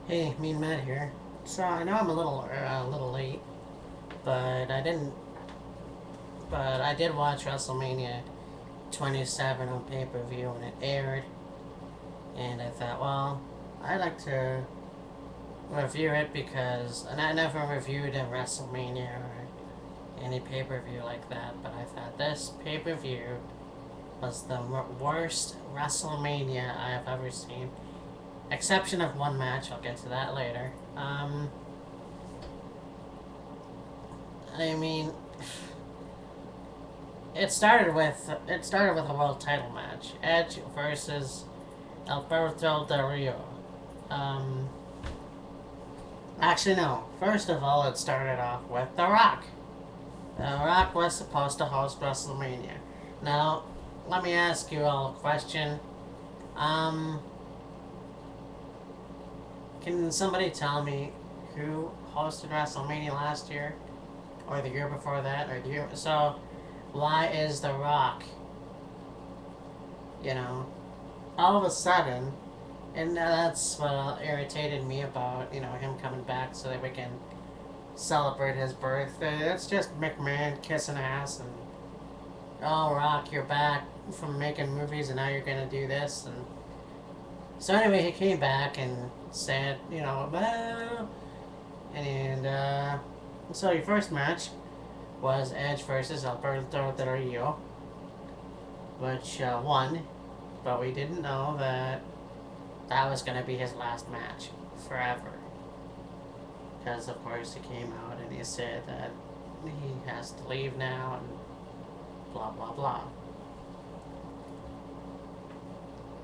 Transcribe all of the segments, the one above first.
Hey, me and Matt here. So I know I'm a little late, but I didn't. But I did watch WrestleMania 27 on pay-per-view when it aired, and I thought, well, I'd like to review it because, and I never reviewed a WrestleMania or any pay-per-view like that. But I thought this pay-per-view was the worst WrestleMania I have ever seen, exception of one match. I'll get to that later. I mean, it started with a world title match: Edge versus Alberto Del Rio. Um, actually, no. First of all, it started off with The Rock. The Rock was supposed to host WrestleMania. Now, let me ask you all a question. Um, can somebody tell me who hosted WrestleMania last year, or the year before that, or the year? So, why is The Rock, you know, all of a sudden, and that's what irritated me about, him coming back so that we can celebrate his birthday. It's just McMahon kissing ass and, oh, Rock, you're back from making movies and now you're gonna do this. And so anyway, he came back and said, well, and so your first match was Edge versus Alberto Del Rio, which won, but we didn't know that was going to be his last match forever. Because, of course, he came out and he said that he has to leave now and blah, blah, blah.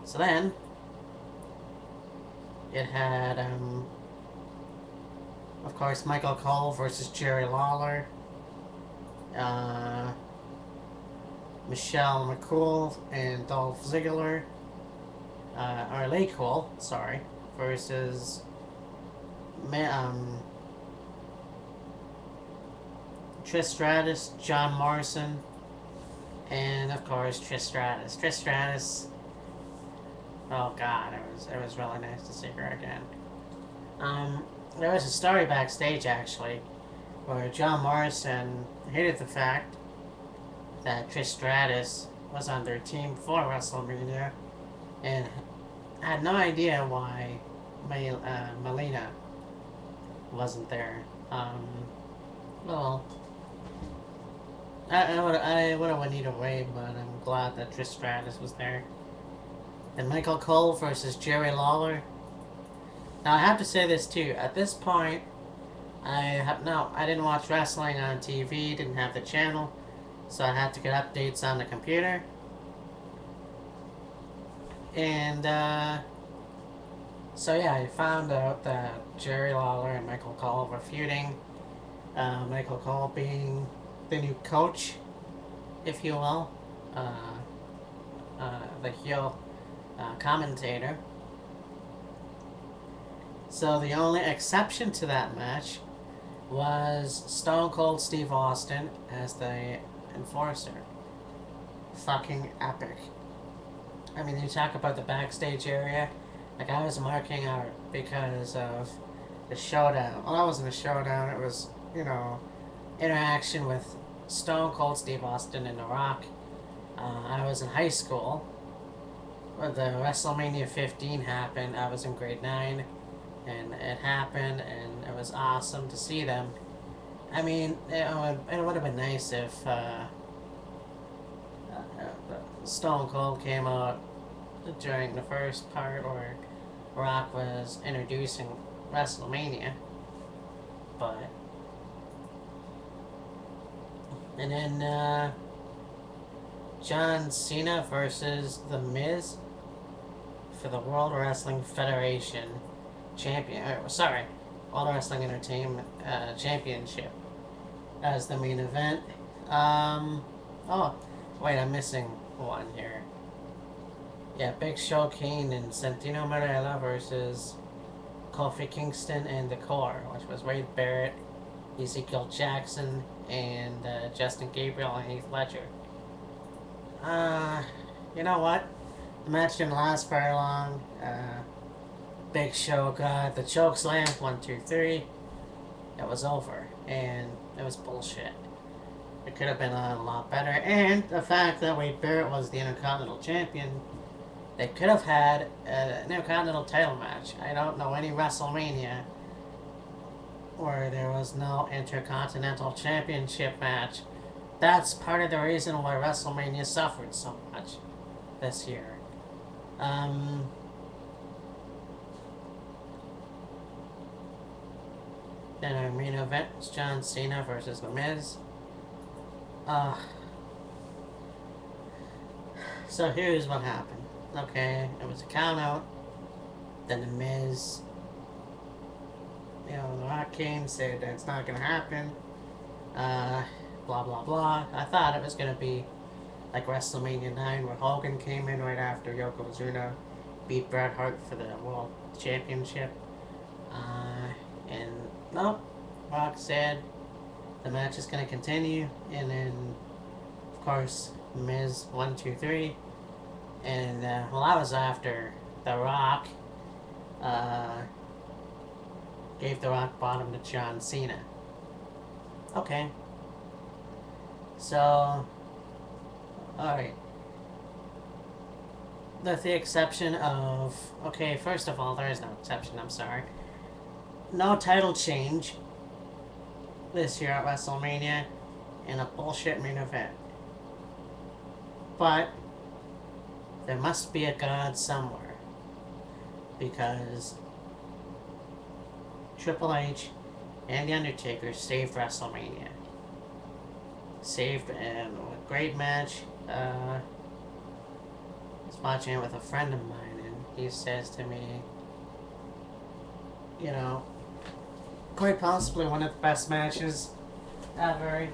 So then, it had, of course, Michael Cole versus Jerry Lawler, uh, Michelle McCool and Dolph Ziggler, or Lay Cool, sorry, versus Trish Stratus, John Morrison, and of course Trish Stratus. Trish Stratus. Oh God, it was really nice to see her again. Um, there was a story backstage actually, where John Morrison hated the fact that Trish Stratus was on their team for WrestleMania, and had no idea why Melina wasn't there. Well, I would have went either way, but I'm glad that Trish Stratus was there. And Michael Cole versus Jerry Lawler. Now I have to say this too. At this point, I didn't watch wrestling on TV. Didn't have the channel, so I had to get updates on the computer. And so yeah, I found out that Jerry Lawler and Michael Cole were feuding. Michael Cole being the new coach, if you will, the heel commentator. So the only exception to that match was Stone Cold Steve Austin as the enforcer. Fucking epic. I mean, you talk about the backstage area. Like, I was marking out because of the showdown. Well, that wasn't a showdown. It was, interaction with Stone Cold Steve Austin and The Rock. I was in high school when the WrestleMania 15 happened. I was in grade 9, and it happened, and it was awesome to see them. I mean, it would have been nice if Stone Cold came out during the first part where Rock was introducing WrestleMania, but and then John Cena versus The Miz for the World Wrestling Federation World Wrestling Entertainment Championship as the main event. Oh, wait, I'm missing one here. Yeah, Big Show Kane and Santino Marella versus Kofi Kingston and The Core, which was Wade Barrett, Ezekiel Jackson, and Justin Gabriel and Heath Ledger. You know what? The match didn't last very long, Big Show got the choke slam, 1, 2, 3. It was over, and it was bullshit. It could have been a lot better, and the fact that Wade Barrett was the Intercontinental Champion, they could have had an Intercontinental title match. I don't know any WrestleMania where there was no Intercontinental Championship match. That's part of the reason why WrestleMania suffered so much this year. Then our main event was John Cena versus The Miz. So here's what happened. Okay, it was a count out. Then The Miz, The Rock came, said that it's not gonna happen. Blah blah blah. I thought it was gonna be like WrestleMania 9, where Hogan came in right after Yokozuna beat Bret Hart for the World Championship. And nope, Rock said the match is gonna continue, and then of course Miz 1, 2, 3, and well, I was after The Rock gave the rock bottom to John Cena. Okay. So, alright. With the exception of... Okay, first of all, there is no exception, I'm sorry. No title change this year at WrestleMania in a bullshit main event. But there must be a God somewhere. Because Triple H and The Undertaker saved WrestleMania. Saved a great match. I was watching it with a friend of mine, and he says to me, quite possibly one of the best matches ever.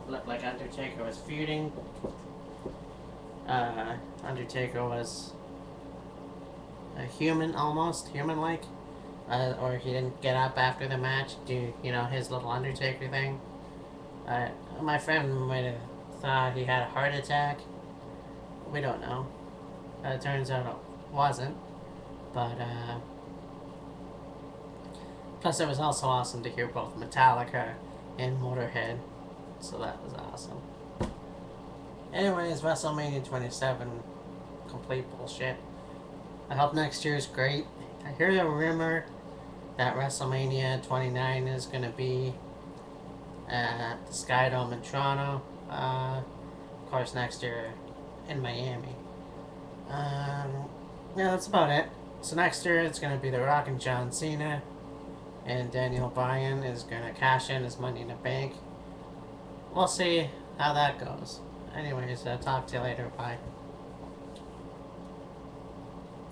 Looked like Undertaker was feuding. Undertaker was a human, almost human-like, or he didn't get up after the match, do his little Undertaker thing. My friend might have thought he had a heart attack. We don't know. It turns out it wasn't, but plus it was also awesome to hear both Metallica and Motorhead, so that was awesome. Anyways, WrestleMania 27, complete bullshit. I hope next year is great. I hear a rumor that WrestleMania 29 is going to be at the Skydome in Toronto. Of course, next year in Miami. Yeah, that's about it. So next year it's going to be The Rock and John Cena. And Daniel Bryan is going to cash in his Money in the Bank. We'll see how that goes. Anyways, talk to you later. Bye.